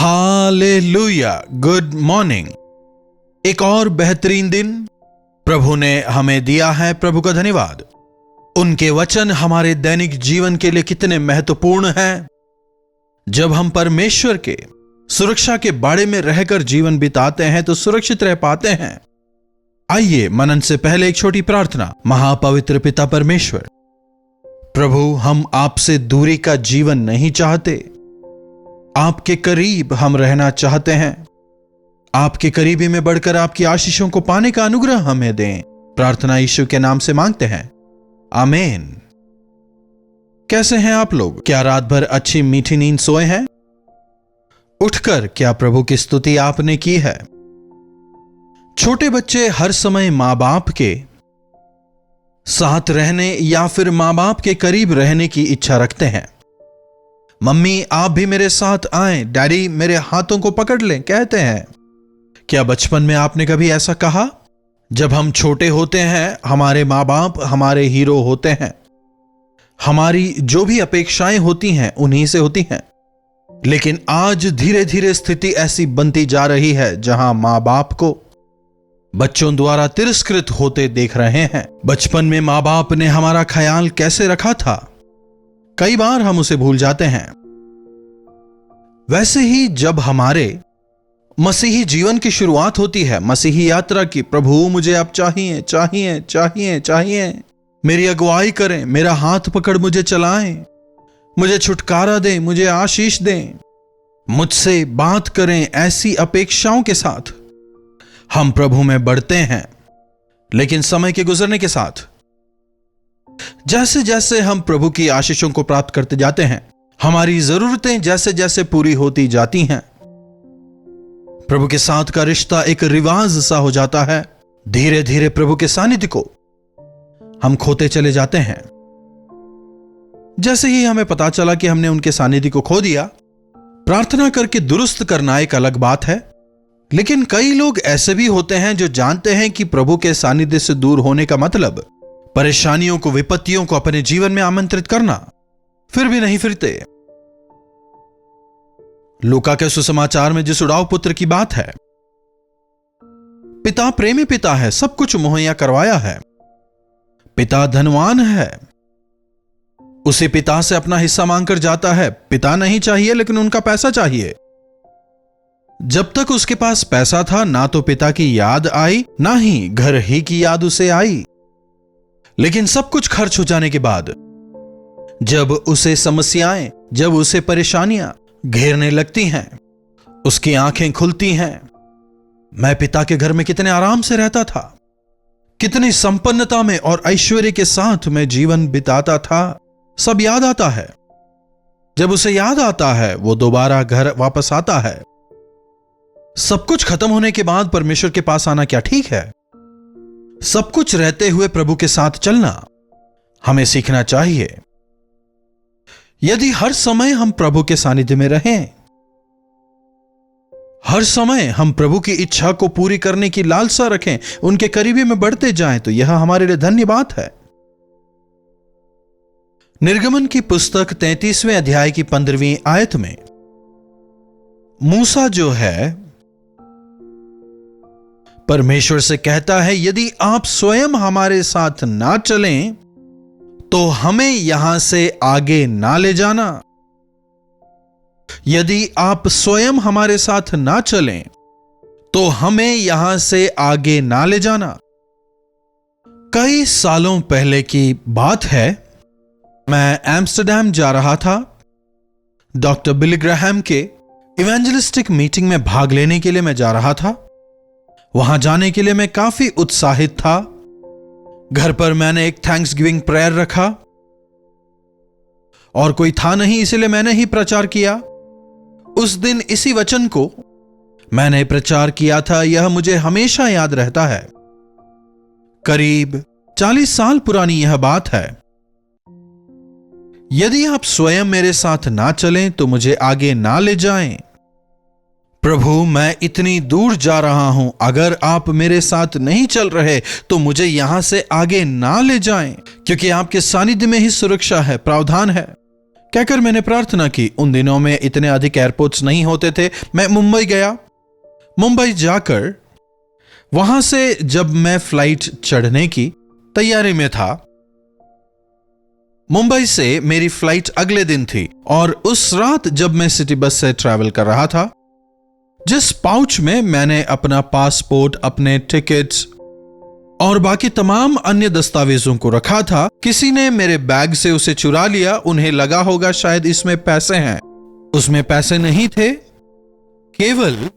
Hallelujah, good morning. एक और बेहतरीन दिन प्रभु ने हमें दिया है। प्रभु का धन्यवाद। उनके वचन हमारे दैनिक जीवन के लिए कितने महत्वपूर्ण हैं। जब हम परमेश्वर के सुरक्षा के बाड़े में रहकर जीवन बिताते हैं तो सुरक्षित रह पाते हैं। आइए मनन से पहले एक छोटी प्रार्थना। महापवित्र पिता परमेश्वर, प्रभु, हम आपसे दूरी का जीवन नहीं चाहते, आपके करीब हम रहना चाहते हैं। आपके करीबी में बढ़कर आपकी आशीषों को पाने का अनुग्रह हमें दें। प्रार्थना यीशु के नाम से मांगते हैं, आमीन। कैसे हैं आप लोग? क्या रात भर अच्छी मीठी नींद सोए हैं? उठकर क्या प्रभु की स्तुति आपने की है? छोटे बच्चे हर समय मां बाप के साथ रहने या फिर मां बाप के करीब रहने की इच्छा रखते हैं। मम्मी, आप भी मेरे साथ आएं, डैडी मेरे हाथों को पकड़ लें, कहते हैं। क्या बचपन में आपने कभी ऐसा कहा? जब हम छोटे होते हैं हमारे मां बाप हमारे हीरो होते हैं। हमारी जो भी अपेक्षाएं होती हैं उन्हीं से होती हैं। लेकिन आज धीरे धीरे स्थिति ऐसी बनती जा रही है जहां मां बाप को बच्चों द्वारा तिरस्कृत होते देख रहे हैं। बचपन में मां बाप ने हमारा ख्याल कैसे रखा था, कई बार हम उसे भूल जाते हैं। वैसे ही जब हमारे मसीही जीवन की शुरुआत होती है, मसीही यात्रा की, प्रभु मुझे आप चाहिए चाहिए चाहिए चाहिए, मेरी अगुवाई करें, मेरा हाथ पकड़ मुझे चलाएं, मुझे छुटकारा दें, मुझे आशीष दें, मुझसे बात करें, ऐसी अपेक्षाओं के साथ हम प्रभु में बढ़ते हैं। लेकिन समय के गुजरने के साथ जैसे जैसे हम प्रभु की आशीषों को प्राप्त करते जाते हैं, हमारी जरूरतें जैसे जैसे पूरी होती जाती हैं, प्रभु के साथ का रिश्ता एक रिवाज सा हो जाता है। धीरे धीरे प्रभु के सानिध्य को हम खोते चले जाते हैं। जैसे ही हमें पता चला कि हमने उनके सानिध्य को खो दिया, प्रार्थना करके दुरुस्त करना एक अलग बात है। लेकिन कई लोग ऐसे भी होते हैं जो जानते हैं कि प्रभु के सानिध्य से दूर होने का मतलब परेशानियों को, विपत्तियों को अपने जीवन में आमंत्रित करना, फिर भी नहीं फिरते। लूका के सुसमाचार में जिस उड़ाव पुत्र की बात है, पिता प्रेमी पिता है, सब कुछ मुहैया करवाया है, पिता धनवान है, उसी पिता से अपना हिस्सा मांगकर जाता है। पिता नहीं चाहिए लेकिन उनका पैसा चाहिए। जब तक उसके पास पैसा था, ना तो पिता की याद आई ना ही घर ही की याद उसे आई। लेकिन सब कुछ खर्च हो जाने के बाद जब उसे समस्याएं, जब उसे परेशानियां घेरने लगती हैं, उसकी आंखें खुलती हैं। मैं पिता के घर में कितने आराम से रहता था, कितनी संपन्नता में और ऐश्वर्य के साथ मैं जीवन बिताता था, सब याद आता है। जब उसे याद आता है वो दोबारा घर वापस आता है। सब कुछ खत्म होने के बाद परमेश्वर के पास आना क्या ठीक है? सब कुछ रहते हुए प्रभु के साथ चलना हमें सीखना चाहिए। यदि हर समय हम प्रभु के सानिध्य में रहें, हर समय हम प्रभु की इच्छा को पूरी करने की लालसा रखें, उनके करीबी में बढ़ते जाएं, तो यह हमारे लिए धन्य बात है। निर्गमन की पुस्तक 33वें अध्याय की 15वीं आयत में मूसा जो है परमेश्वर से कहता है, यदि आप स्वयं हमारे साथ ना चलें तो हमें यहां से आगे ना ले जाना। यदि आप स्वयं हमारे साथ ना चलें तो हमें यहां से आगे ना ले जाना। कई सालों पहले की बात है। मैं एम्स्टरडैम जा रहा था। डॉक्टर बिली ग्राहम के इवेंजलिस्टिक मीटिंग में भाग लेने के लिए मैं जा रहा था। वहां जाने के लिए मैं काफी उत्साहित था। घर पर मैंने एक थैंक्स गिविंग प्रेयर रखा और कोई था नहीं, इसलिए मैंने ही प्रचार किया। उस दिन इसी वचन को मैंने प्रचार किया था। यह मुझे हमेशा याद रहता है। करीब 40 साल पुरानी यह बात है। यदि आप स्वयं मेरे साथ ना चलें तो मुझे आगे ना ले जाएं। प्रभु, मैं इतनी दूर जा रहा हूं, अगर आप मेरे साथ नहीं चल रहे तो मुझे यहां से आगे ना ले जाएं, क्योंकि आपके सानिध्य में ही सुरक्षा है, प्रावधान है। कहकर मैंने प्रार्थना की। उन दिनों में इतने अधिक एयरपोर्ट्स नहीं होते थे। मैं मुंबई गया। मुंबई जाकर वहां से जब मैं फ्लाइट चढ़ने की तैयारी में था, मुंबई से मेरी फ्लाइट अगले दिन थी, और उस रात जब मैं सिटी बस से ट्रैवल कर रहा था, जिस पाउच में मैंने अपना पासपोर्ट, अपने टिकट्स और बाकी तमाम अन्य दस्तावेजों को रखा था, किसी ने मेरे बैग से उसे चुरा लिया। उन्हें लगा होगा शायद इसमें पैसे हैं। उसमें पैसे नहीं थे, केवल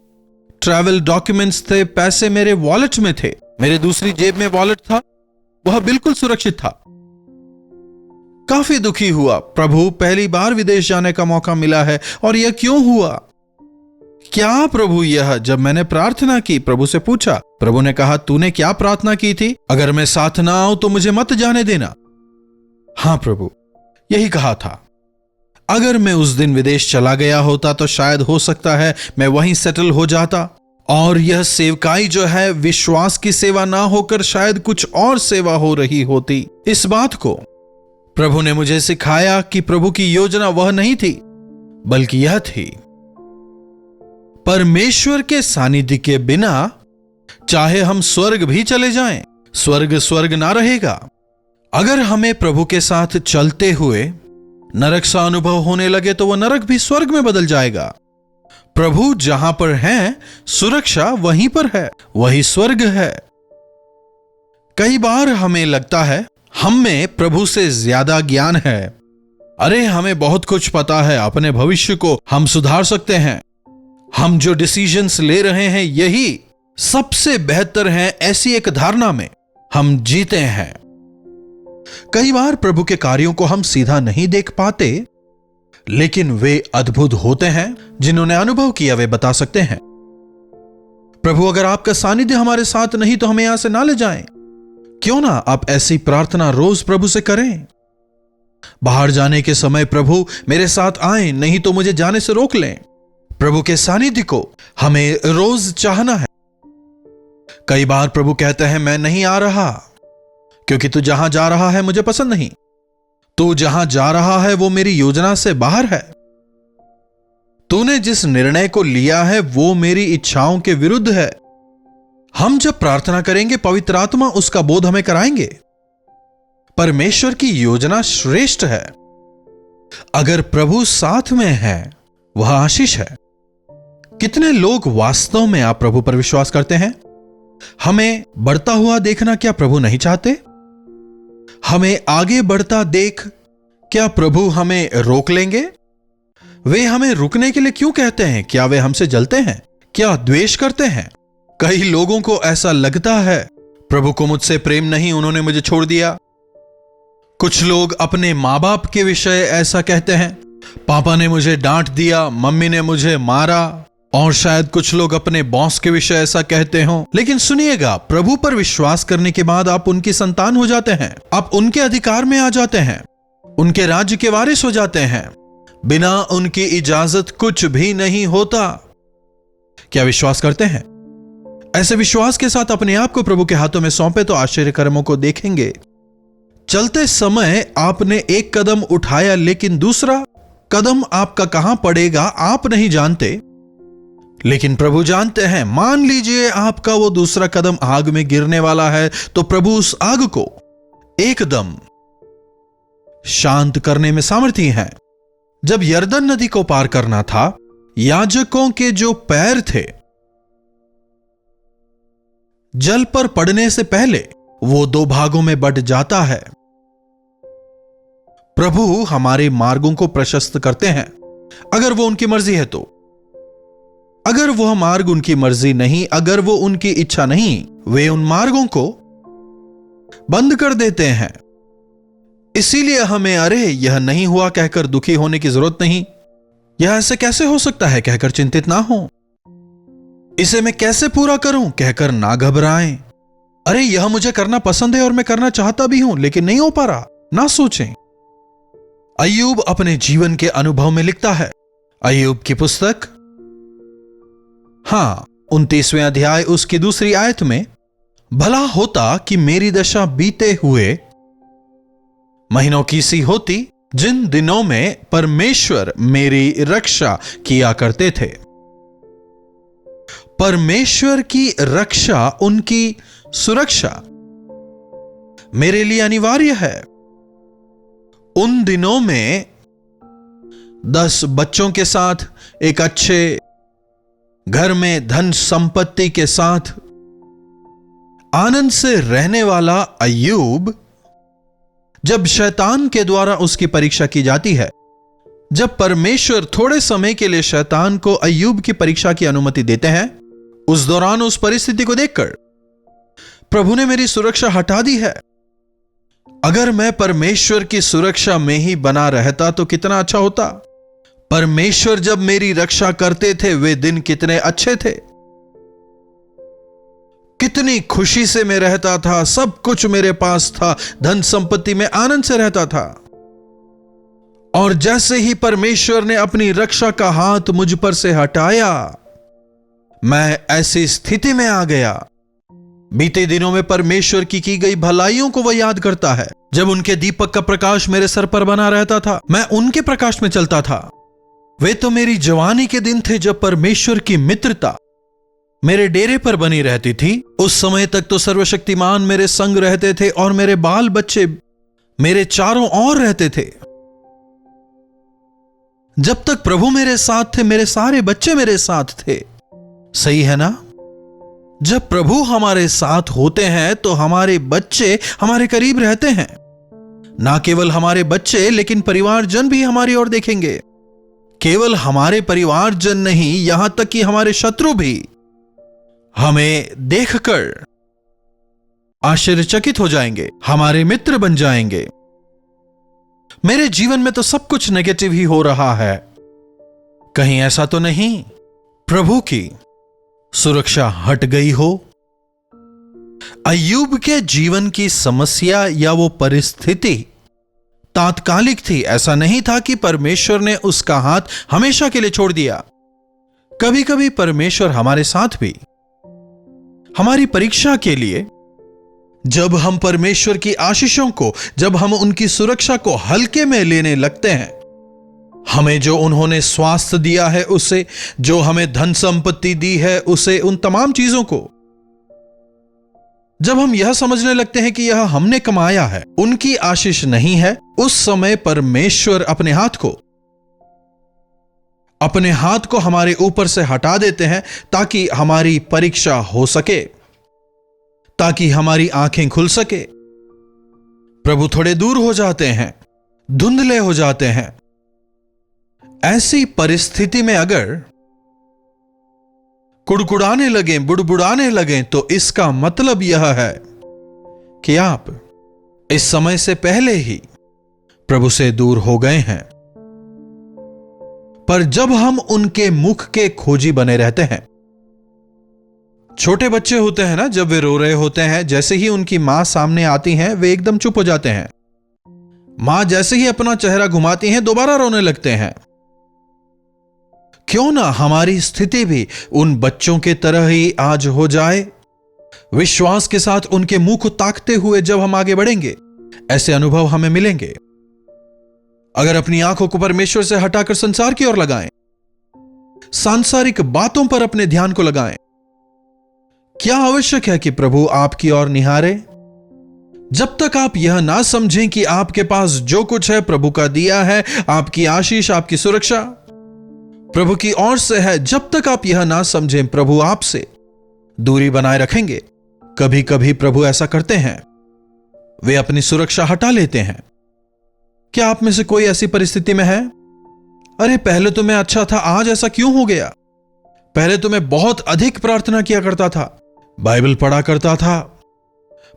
ट्रैवल डॉक्यूमेंट्स थे। पैसे मेरे वॉलेट में थे। मेरे दूसरी जेब में वॉलेट था, वह बिल्कुल सुरक्षित था। काफी दुखी हुआ। प्रभु, पहली बार विदेश जाने का मौका मिला है और यह क्यों हुआ? क्या प्रभु यह? जब मैंने प्रार्थना की, प्रभु से पूछा, प्रभु ने कहा, तूने क्या प्रार्थना की थी? अगर मैं साथ ना आऊं तो मुझे मत जाने देना। हां प्रभु, यही कहा था। अगर मैं उस दिन विदेश चला गया होता तो शायद हो सकता है मैं वहीं सेटल हो जाता, और यह सेवकाई जो है विश्वास की सेवा ना होकर शायद कुछ और सेवा हो रही होती। इस बात को प्रभु ने मुझे सिखाया कि प्रभु की योजना वह नहीं थी, बल्कि यह थी, परमेश्वर के सानिध्य के बिना चाहे हम स्वर्ग भी चले जाएं, स्वर्ग स्वर्ग ना रहेगा। अगर हमें प्रभु के साथ चलते हुए नरक सा अनुभव होने लगे तो वह नरक भी स्वर्ग में बदल जाएगा। प्रभु जहां पर हैं, सुरक्षा वहीं पर है, वही स्वर्ग है। कई बार हमें लगता है हम में प्रभु से ज्यादा ज्ञान है। अरे, हमें बहुत कुछ पता है, अपने भविष्य को हम सुधार सकते हैं, हम जो डिसीजंस ले रहे हैं यही सबसे बेहतर है, ऐसी एक धारणा में हम जीते हैं। कई बार प्रभु के कार्यों को हम सीधा नहीं देख पाते, लेकिन वे अद्भुत होते हैं। जिन्होंने अनुभव किया वे बता सकते हैं। प्रभु, अगर आपका सानिध्य हमारे साथ नहीं तो हमें यहां से ना ले जाएं। क्यों ना आप ऐसी प्रार्थना रोज प्रभु से करें। बाहर जाने के समय, प्रभु मेरे साथ आए, नहीं तो मुझे जाने से रोक लें। प्रभु के सानिध्य को हमें रोज चाहना है। कई बार प्रभु कहते हैं, मैं नहीं आ रहा क्योंकि तू जहां जा रहा है मुझे पसंद नहीं। तू जहां जा रहा है वो मेरी योजना से बाहर है। तूने जिस निर्णय को लिया है वो मेरी इच्छाओं के विरुद्ध है। हम जब प्रार्थना करेंगे, पवित्र आत्मा उसका बोध हमें कराएंगे। परमेश्वर की योजना श्रेष्ठ है। अगर प्रभु साथ में है, वह आशीष है। कितने लोग वास्तव में आप प्रभु पर विश्वास करते हैं? हमें बढ़ता हुआ देखना क्या प्रभु नहीं चाहते? हमें आगे बढ़ता देख क्या प्रभु हमें रोक लेंगे? वे हमें रुकने के लिए क्यों कहते हैं? क्या वे हमसे जलते हैं? क्या द्वेष करते हैं? कई लोगों को ऐसा लगता है, प्रभु को मुझसे प्रेम नहीं, उन्होंने मुझे छोड़ दिया। कुछ लोग अपने मां बाप के विषय ऐसा कहते हैं, पापा ने मुझे डांट दिया, मम्मी ने मुझे मारा। और शायद कुछ लोग अपने बॉस के विषय ऐसा कहते हो। लेकिन सुनिएगा, प्रभु पर विश्वास करने के बाद आप उनकी संतान हो जाते हैं, आप उनके अधिकार में आ जाते हैं, उनके राज्य के वारिस हो जाते हैं। बिना उनकी इजाजत कुछ भी नहीं होता। क्या विश्वास करते हैं? ऐसे विश्वास के साथ अपने आप को प्रभु के हाथों में सौंपे तो आश्चर्य कर्मों को देखेंगे। चलते समय आपने एक कदम उठाया, लेकिन दूसरा कदम आपका कहां पड़ेगा आप नहीं जानते, लेकिन प्रभु जानते हैं। मान लीजिए आपका वो दूसरा कदम आग में गिरने वाला है, तो प्रभु उस आग को एकदम शांत करने में सामर्थी हैं। जब यरदन नदी को पार करना था, याजकों के जो पैर थे, जल पर पड़ने से पहले वो दो भागों में बंट जाता है। प्रभु हमारे मार्गों को प्रशस्त करते हैं, अगर वो उनकी मर्जी है तो। अगर वह मार्ग उनकी मर्जी नहीं, अगर वो उनकी इच्छा नहीं, वे उन मार्गों को बंद कर देते हैं। इसीलिए हमें अरे यह नहीं हुआ कहकर दुखी होने की जरूरत नहीं। यह ऐसे कैसे हो सकता है कहकर चिंतित ना हो। इसे मैं कैसे पूरा करूं कहकर ना घबराएं। अरे यह मुझे करना पसंद है और मैं करना चाहता भी हूं, लेकिन नहीं हो पा रहा, ना सोचें। अय्यूब अपने जीवन के अनुभव में लिखता है। अय्यूब की पुस्तक 29वें अध्याय उसकी दूसरी आयत में, भला होता कि मेरी दशा बीते हुए महीनों की सी होती, जिन दिनों में परमेश्वर मेरी रक्षा किया करते थे। परमेश्वर की रक्षा, उनकी सुरक्षा मेरे लिए अनिवार्य है। उन दिनों में 10 बच्चों के साथ, एक अच्छे घर में धन संपत्ति के साथ आनंद से रहने वाला अय्यूब, जब शैतान के द्वारा उसकी परीक्षा की जाती है, जब परमेश्वर थोड़े समय के लिए शैतान को अय्यूब की परीक्षा की अनुमति देते हैं, उस दौरान उस परिस्थिति को देखकर प्रभु ने मेरी सुरक्षा हटा दी है। अगर मैं परमेश्वर की सुरक्षा में ही बना रहता तो कितना अच्छा होता। परमेश्वर जब मेरी रक्षा करते थे, वे दिन कितने अच्छे थे, कितनी खुशी से मैं रहता था, सब कुछ मेरे पास था, धन संपत्ति में आनंद से रहता था। और जैसे ही परमेश्वर ने अपनी रक्षा का हाथ मुझ पर से हटाया, मैं ऐसी स्थिति में आ गया। बीते दिनों में परमेश्वर की गई भलाइयों को वह याद करता है। जब उनके दीपक का प्रकाश मेरे सर पर बना रहता था, मैं उनके प्रकाश में चलता था। वे तो मेरी जवानी के दिन थे, जब परमेश्वर की मित्रता मेरे डेरे पर बनी रहती थी। उस समय तक तो सर्वशक्तिमान मेरे संग रहते थे और मेरे बाल बच्चे मेरे चारों ओर रहते थे। जब तक प्रभु मेरे साथ थे, मेरे सारे बच्चे मेरे साथ थे। सही है ना? जब प्रभु हमारे साथ होते हैं तो हमारे बच्चे हमारे करीब रहते हैं। ना केवल हमारे बच्चे, लेकिन परिवारजन भी हमारी ओर देखेंगे। केवल हमारे परिवारजन नहीं, यहां तक कि हमारे शत्रु भी हमें देखकर आश्चर्यचकित हो जाएंगे, हमारे मित्र बन जाएंगे। मेरे जीवन में तो सब कुछ नेगेटिव ही हो रहा है, कहीं ऐसा तो नहीं प्रभु की सुरक्षा हट गई हो? अय्यूब के जीवन की समस्या या वो परिस्थिति तात्कालिक थी। ऐसा नहीं था कि परमेश्वर ने उसका हाथ हमेशा के लिए छोड़ दिया। कभी कभी परमेश्वर हमारे साथ भी हमारी परीक्षा के लिए, जब हम परमेश्वर की आशीषों को, जब हम उनकी सुरक्षा को हल्के में लेने लगते हैं, हमें जो उन्होंने स्वास्थ्य दिया है उसे, जो हमें धन संपत्ति दी है उसे, उन तमाम चीजों को जब हम यह समझने लगते हैं कि यह हमने कमाया है, उनकी आशीष नहीं है, उस समय परमेश्वर अपने हाथ को हमारे ऊपर से हटा देते हैं, ताकि हमारी परीक्षा हो सके, ताकि हमारी आंखें खुल सके। प्रभु थोड़े दूर हो जाते हैं, धुंधले हो जाते हैं। ऐसी परिस्थिति में अगर कुड़कुड़ाने लगें, बुड़बुड़ाने लगें, तो इसका मतलब यह है कि आप इस समय से पहले ही प्रभु से दूर हो गए हैं। पर जब हम उनके मुख के खोजी बने रहते हैं, छोटे बच्चे होते हैं ना, जब वे रो रहे होते हैं, जैसे ही उनकी मां सामने आती हैं, वे एकदम चुप हो जाते हैं। मां जैसे ही अपना चेहरा घुमाती हैं, दोबारा रोने लगते हैं। क्यों ना हमारी स्थिति भी उन बच्चों के तरह ही आज हो जाए। विश्वास के साथ उनके मुंह को ताकते हुए जब हम आगे बढ़ेंगे, ऐसे अनुभव हमें मिलेंगे। अगर अपनी आंखों को परमेश्वर से हटाकर संसार की ओर लगाएं, सांसारिक बातों पर अपने ध्यान को लगाएं, क्या आवश्यक है कि प्रभु आपकी ओर निहारे? जब तक आप यह ना समझें कि आपके पास जो कुछ है प्रभु का दिया है, आपकी आशीष, आपकी सुरक्षा प्रभु की ओर से है, जब तक आप यह ना समझें, प्रभु आपसे दूरी बनाए रखेंगे। कभी कभी प्रभु ऐसा करते हैं, वे अपनी सुरक्षा हटा लेते हैं। क्या आप में से कोई ऐसी परिस्थिति में है? अरे पहले तो मैं अच्छा था, आज ऐसा क्यों हो गया? पहले तो मैं बहुत अधिक प्रार्थना किया करता था, बाइबल पढ़ा करता था,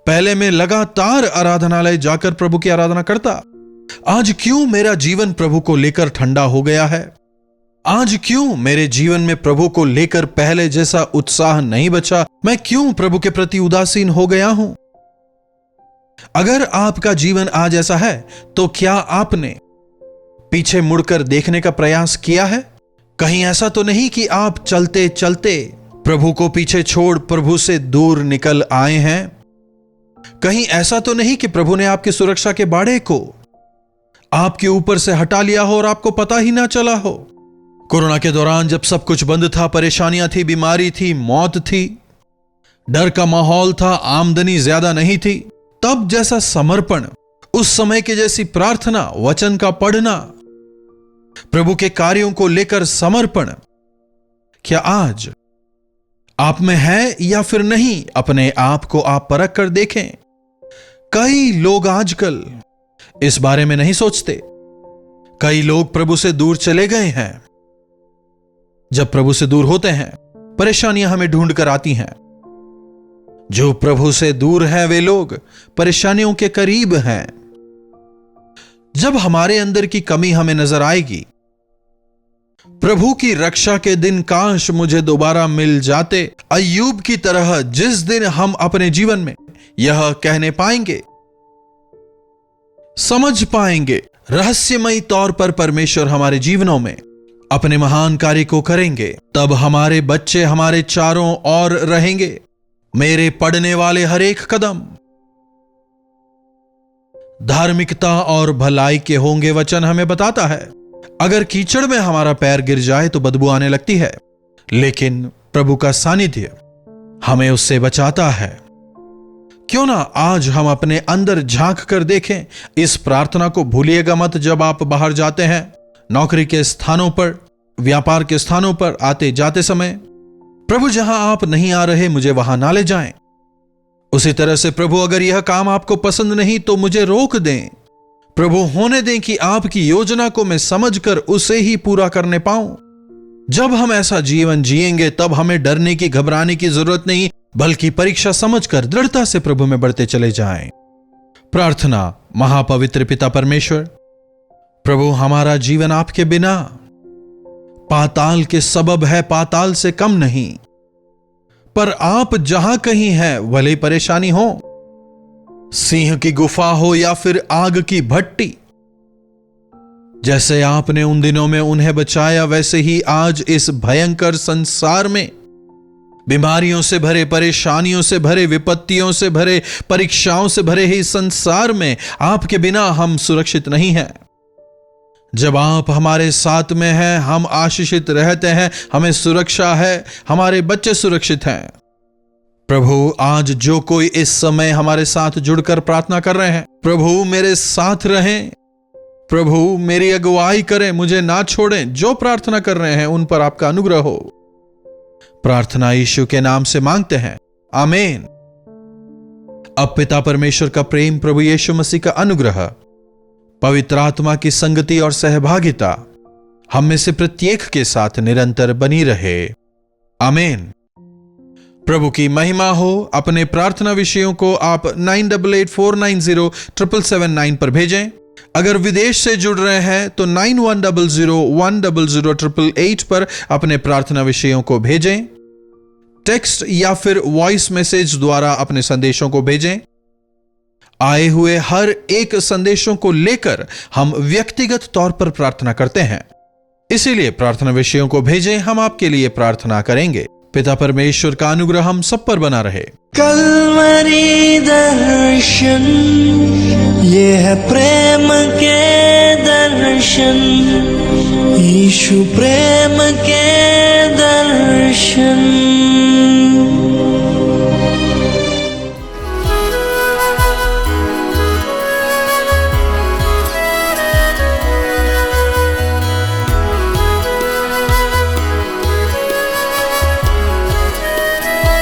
पहले मैं लगातार आराधनालय जाकर प्रभु की आराधना करता। आज क्यों मेरा जीवन प्रभु को लेकर ठंडा हो गया है? आज क्यों मेरे जीवन में प्रभु को लेकर पहले जैसा उत्साह नहीं बचा? मैं क्यों प्रभु के प्रति उदासीन हो गया हूं? अगर आपका जीवन आज ऐसा है, तो क्या आपने पीछे मुड़कर देखने का प्रयास किया है? कहीं ऐसा तो नहीं कि आप चलते चलते प्रभु को पीछे छोड़ प्रभु से दूर निकल आए हैं? कहीं ऐसा तो नहीं कि प्रभु ने आपकी सुरक्षा के बाड़े को आपके ऊपर से हटा लिया हो और आपको पता ही ना चला हो। कोरोना के दौरान जब सब कुछ बंद था, परेशानियां थी, बीमारी थी, मौत थी, डर का माहौल था, आमदनी ज्यादा नहीं थी, तब जैसा समर्पण, उस समय की जैसी प्रार्थना, वचन का पढ़ना, प्रभु के कार्यों को लेकर समर्पण, क्या आज आप में है या फिर नहीं? अपने आप को आप परख कर देखें। कई लोग आजकल इस बारे में नहीं सोचते। कई लोग प्रभु से दूर चले गए हैं। जब प्रभु से दूर होते हैं, परेशानियां हमें ढूंढ कर आती हैं। जो प्रभु से दूर हैं वे लोग परेशानियों के करीब हैं। जब हमारे अंदर की कमी हमें नजर आएगी, प्रभु की रक्षा के दिन काश मुझे दोबारा मिल जाते, अय्यूब की तरह, जिस दिन हम अपने जीवन में यह कहने पाएंगे, समझ पाएंगे, रहस्यमयी तौर पर परमेश्वर हमारे जीवनों में अपने महान कार्य को करेंगे, तब हमारे बच्चे हमारे चारों ओर रहेंगे। मेरे पढ़ने वाले हर एक कदम धार्मिकता और भलाई के होंगे। वचन हमें बताता है, अगर कीचड़ में हमारा पैर गिर जाए तो बदबू आने लगती है, लेकिन प्रभु का सानिध्य हमें उससे बचाता है। क्यों ना आज हम अपने अंदर झांक कर देखें। इस प्रार्थना को भूलिएगा मत। जब आप बाहर जाते हैं, नौकरी के स्थानों पर, व्यापार के स्थानों पर आते जाते समय, प्रभु जहां आप नहीं आ रहे, मुझे वहां ना ले जाएं। उसी तरह से प्रभु अगर यह काम आपको पसंद नहीं तो मुझे रोक दें। प्रभु होने दें कि आपकी योजना को मैं समझकर उसे ही पूरा करने पाऊं। जब हम ऐसा जीवन जिएंगे तब हमें डरने की, घबराने की जरूरत नहीं, बल्कि परीक्षा समझकर दृढ़ता से प्रभु में बढ़ते चले जाएं। प्रार्थना। महापवित्र पिता परमेश्वर, प्रभु हमारा जीवन आपके बिना पाताल के सबब है, पाताल से कम नहीं। पर आप जहां कहीं हैं, भले परेशानी हो, सिंह की गुफा हो या फिर आग की भट्टी, जैसे आपने उन दिनों में उन्हें बचाया, वैसे ही आज इस भयंकर संसार में, बीमारियों से भरे, परेशानियों से भरे, विपत्तियों से भरे, परीक्षाओं से भरे ही संसार में आपके बिना हम सुरक्षित नहीं हैं। जब आप हमारे साथ में हैं, हम आशीषित रहते हैं, हमें सुरक्षा है, हमारे बच्चे सुरक्षित हैं। प्रभु आज जो कोई इस समय हमारे साथ जुड़कर प्रार्थना कर रहे हैं, प्रभु मेरे साथ रहें, प्रभु मेरी अगुवाई करें, मुझे ना छोड़ें। जो प्रार्थना कर रहे हैं उन पर आपका अनुग्रह हो। प्रार्थना यीशु के नाम से मांगते हैं, आमीन। अब पिता परमेश्वर का प्रेम, प्रभु यीशु मसीह का अनुग्रह, पवित्र आत्मा की संगति और सहभागिता हम में से प्रत्येक के साथ निरंतर बनी रहे, आमीन। प्रभु की महिमा हो। अपने प्रार्थना विषयों को आप 9884907779 पर भेजें। अगर विदेश से जुड़ रहे हैं तो 9100100888 पर अपने प्रार्थना विषयों को भेजें। टेक्स्ट या फिर वॉइस मैसेज द्वारा अपने संदेशों को भेजें। आए हुए हर एक संदेशों को लेकर हम व्यक्तिगत तौर पर प्रार्थना करते हैं, इसीलिए प्रार्थना विषयों को भेजें, हम आपके लिए प्रार्थना करेंगे। पिता परमेश्वर का अनुग्रह हम सब पर बना रहे। कलवरी दर्शन, ये है प्रेम के दर्शन, यीशु प्रेम के दर्शन।